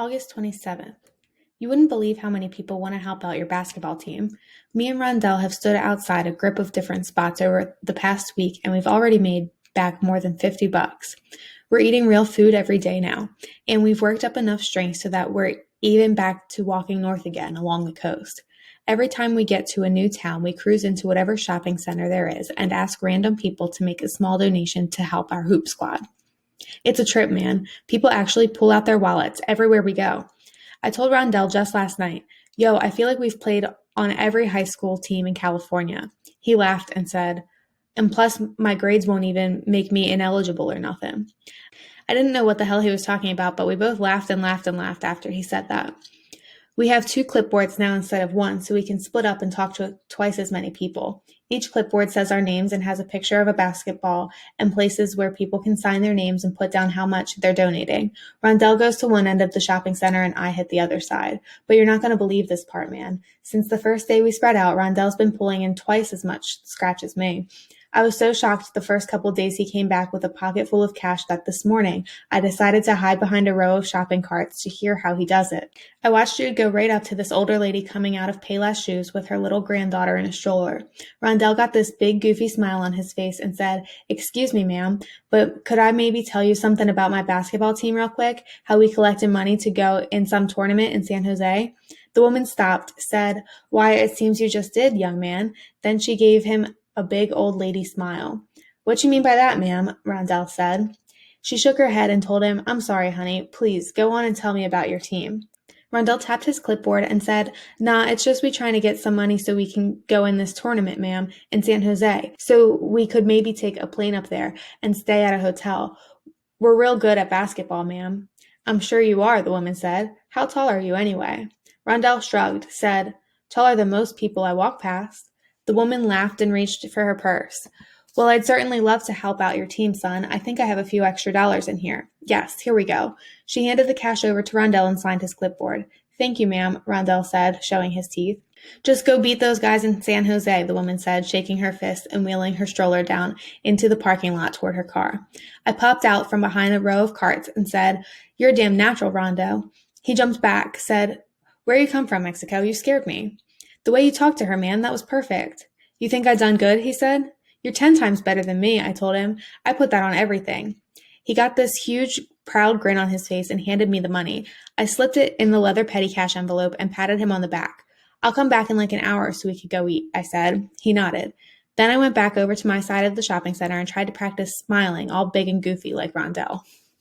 August 27th. You wouldn't believe how many people want to help out your basketball team. Me and Rondell have stood outside a grip of different spots over the past week, and we've already made back more than $50. We're eating real food every day now, and we've worked up enough strength so that we're even back to walking north again along the coast. Every time we get to a new town, we cruise into whatever shopping center there is and ask random people to make a small donation to help our hoop squad. It's a trip, man. People actually pull out their wallets everywhere we go. I told Rondell just last night, yo, I feel like we've played on every high school team in California. He laughed and said, and plus my grades won't even make me ineligible or nothing. I didn't know what the hell he was talking about, but we both laughed and laughed and laughed after he said that. We have 2 clipboards now instead of 1, so we can split up and talk to twice as many people. Each clipboard says our names and has a picture of a basketball and places where people can sign their names and put down how much they're donating. Rondell goes to one end of the shopping center and I hit the other side. But you're not going to believe this part, man. Since the first day we spread out, Rondell's been pulling in twice as much scratch as me. I was so shocked the first couple days he came back with a pocket full of cash that this morning I decided to hide behind a row of shopping carts to hear how he does it. I watched Jude go right up to this older lady coming out of Payless shoes with her little granddaughter in a stroller. Rondell got this big goofy smile on his face and said, "Excuse me, ma'am, but could I maybe tell you something about my basketball team real quick? How we collected money to go in some tournament in San Jose?" The woman stopped, said, "Why, it seems you just did, young man." Then she gave him a big old lady smile. "What you mean by that, ma'am?" Rondell said. She shook her head and told him, "I'm sorry, honey. Please, go on and tell me about your team." Rondell tapped his clipboard and said, "Nah, it's just we trying to get some money so we can go in this tournament, ma'am, in San Jose. So we could maybe take a plane up there and stay at a hotel. We're real good at basketball, ma'am." "I'm sure you are," the woman said. "How tall are you anyway?" Rondell shrugged, said, "Taller than most people I walk past." The woman laughed and reached for her purse. "Well, I'd certainly love to help out your team, son. I think I have a few extra dollars in here. Yes, here we go." She handed the cash over to Rondell and signed his clipboard. "Thank you, ma'am," Rondell said, showing his teeth. "Just go beat those guys in San Jose," the woman said, shaking her fist and wheeling her stroller down into the parking lot toward her car. I popped out from behind a row of carts and said, "You're a damn natural, Rondo." He jumped back, said, "Where you come from, Mexico? You scared me." "The way you talked to her, man, that was perfect." "You think I done good?" he said. "You're 10 times better than me," I told him. "I put that on everything." He got this huge, proud grin on his face and handed me the money. I slipped it in the leather petty cash envelope and patted him on the back. "I'll come back in like an hour so we could go eat," I said. He nodded. Then I went back over to my side of the shopping center and tried to practice smiling, all big and goofy like Rondell.